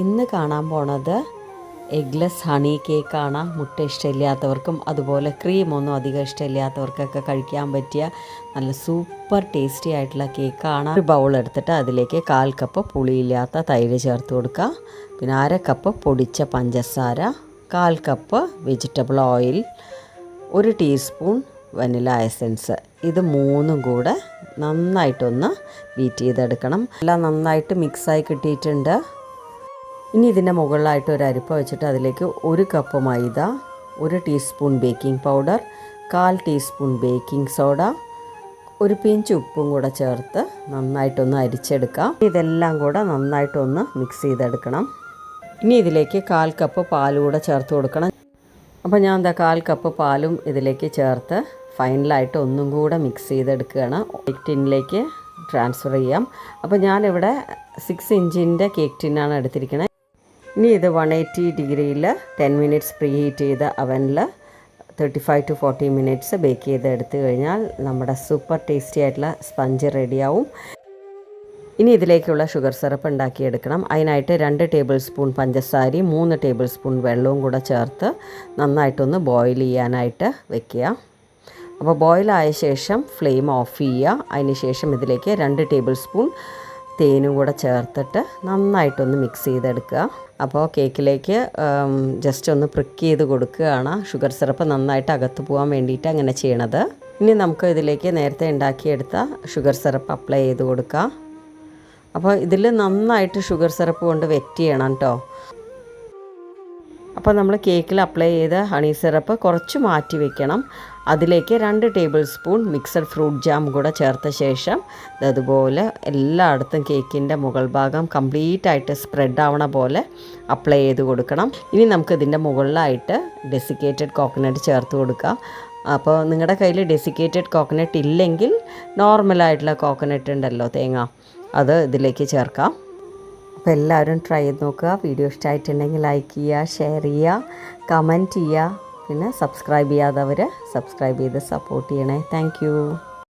ഇന്ന് കാണാൻ പോണത് എഗ്ലെസ് ഹണി കേക്കാണ്. മുട്ട ഇഷ്ടമില്ലാത്തവർക്കും അതുപോലെ ക്രീമൊന്നും അധികം ഇഷ്ടമില്ലാത്തവർക്കൊക്കെ കഴിക്കാൻ പറ്റിയ നല്ല സൂപ്പർ ടേസ്റ്റി ആയിട്ടുള്ള കേക്കാണ്. ഒരു ബൗൾ എടുത്തിട്ട് അതിലേക്ക് 1/4 കപ്പ് പുളിയില്ലാത്ത തൈര് ചേർത്ത് കൊടുക്കുക. പിന്നെ 1/2 കപ്പ് പൊടിച്ച പഞ്ചസാര, 1/4 cup vegetable oil, 1 teaspoon vanilla essence. ഇത് മൂന്നും കൂടെ നന്നായിട്ടൊന്ന് ബീറ്റ് ചെയ്തെടുക്കണം. എല്ലാം നന്നായിട്ട് മിക്സായി കിട്ടിയിട്ടുണ്ട്. ഇനി ഇതിൻ്റെ മുകളിലായിട്ട് ഒരു അരിപ്പ വെച്ചിട്ട് അതിലേക്ക് 1 കപ്പ് മൈദ, 1 teaspoon baking powder, 1/4 teaspoon baking soda, ഒരു പിഞ്ച് ഉപ്പും കൂടെ ചേർത്ത് നന്നായിട്ടൊന്ന് അരിച്ചെടുക്കാം. ഇതെല്ലാം കൂടെ നന്നായിട്ടൊന്ന് മിക്സ് ചെയ്തെടുക്കണം. ഇനി ഇതിലേക്ക് 1/4 കപ്പ് പാൽ കൂടെ ചേർത്ത് കൊടുക്കണം. അപ്പോൾ ഞാൻ 1/4 കപ്പ് പാലും ഇതിലേക്ക് ചേർത്ത് ഫൈനലായിട്ട് ഒന്നും കൂടെ മിക്സ് ചെയ്തെടുക്കുകയാണ്. കേക്ക് ടിന്നിലേക്ക് ട്രാൻസ്ഫർ ചെയ്യാം. അപ്പോൾ ഞാനിവിടെ 6 ഇഞ്ചിൻ്റെ കേക്ക് ടിന്നാണ് എടുത്തിരിക്കുന്നത്. ഇനി ഇത് 180 ഡിഗ്രിയിൽ 10 മിനിറ്റ്സ് പ്രീ ഹീറ്റ് ചെയ്ത അവനിൽ 35 to 40 മിനിറ്റ്സ് ബേക്ക് ചെയ്ത് എടുത്തു കഴിഞ്ഞാൽ നമ്മുടെ സൂപ്പർ ടേസ്റ്റി ആയിട്ടുള്ള സ്പഞ്ച് റെഡിയാവും. ഇനി ഇതിലേക്കുള്ള ഷുഗർ സിറപ്പ് ഉണ്ടാക്കിയെടുക്കണം. അതിനായിട്ട് 2 ടേബിൾ സ്പൂൺ പഞ്ചസാരയും 3 ടേബിൾ സ്പൂൺ വെള്ളവും കൂടെ ചേർത്ത് നന്നായിട്ടൊന്ന് ബോയിൽ ചെയ്യാനായിട്ട് വെക്കുക. അപ്പോൾ ബോയിലായ ശേഷം ഫ്ലെയിം ഓഫ് ചെയ്യുക. അതിന് ശേഷം ഇതിലേക്ക് 2 ടേബിൾ സ്പൂൺ തേനും കൂടെ ചേർത്തിട്ട് നന്നായിട്ടൊന്ന് മിക്സ് ചെയ്തെടുക്കുക. അപ്പോൾ കേക്കിലേക്ക് ജസ്റ്റ് ഒന്ന് പ്രിക്ക് ചെയ്ത് കൊടുക്കുകയാണ്. ഷുഗർ സിറപ്പ് നന്നായിട്ട് അകത്ത് പോകാൻ വേണ്ടിയിട്ട് അങ്ങനെ ചെയ്യണത്. ഇനി നമുക്ക് ഇതിലേക്ക് നേരത്തെ ഉണ്ടാക്കിയെടുത്ത ഷുഗർ സിറപ്പ് അപ്ലൈ ചെയ്ത് കൊടുക്കുക. അപ്പോൾ ഇതിൽ നന്നായിട്ട് ഷുഗർ സിറപ്പ് കൊണ്ട് വെറ്റ് ചെയ്യണം കേട്ടോ. അപ്പോൾ നമ്മൾ കേക്കിൽ അപ്ലൈ ചെയ്ത ഹണി സിറപ്പ് കുറച്ച് മാറ്റി വെക്കണം. അതിലേക്ക് 2 table spoon mixed fruit jam കൂടെ ചേർത്ത ശേഷം അതുപോലെ എല്ലായിടത്തും കേക്കിൻ്റെ മുകൾ ഭാഗം കംപ്ലീറ്റ് ആയിട്ട് സ്പ്രെഡ് ആവണ പോലെ അപ്ലൈ ചെയ്ത് കൊടുക്കണം. ഇനി നമുക്ക് ഇതിൻ്റെ മുകളിലായിട്ട് ഡെസിക്കേറ്റഡ് കോക്കനട്ട് ചേർത്ത് കൊടുക്കാം. അപ്പോൾ നിങ്ങളുടെ കയ്യിൽ ഡെസിക്കേറ്റഡ് കോക്കനട്ട് ഇല്ലെങ്കിൽ നോർമലായിട്ടുള്ള കോക്കനട്ട് ഉണ്ടല്ലോ, തേങ്ങ, അത് ഇതിലേക്ക് ചേർക്കാം. അപ്പോൾ എല്ലാവരും ട്രൈ ചെയ്ത് നോക്കുക. വീഡിയോ ഇഷ്ടമായിട്ടുണ്ടെങ്കിൽ ലൈക്ക് ചെയ്യുക, ഷെയർ ചെയ്യുക, കമൻറ്റ് ചെയ്യുക. പിന്നെ സബ്സ്ക്രൈബ് ചെയ്യാത്തവർ സബ്സ്ക്രൈബ് ചെയ്ത് സപ്പോർട്ട് ചെയ്യണേ. താങ്ക്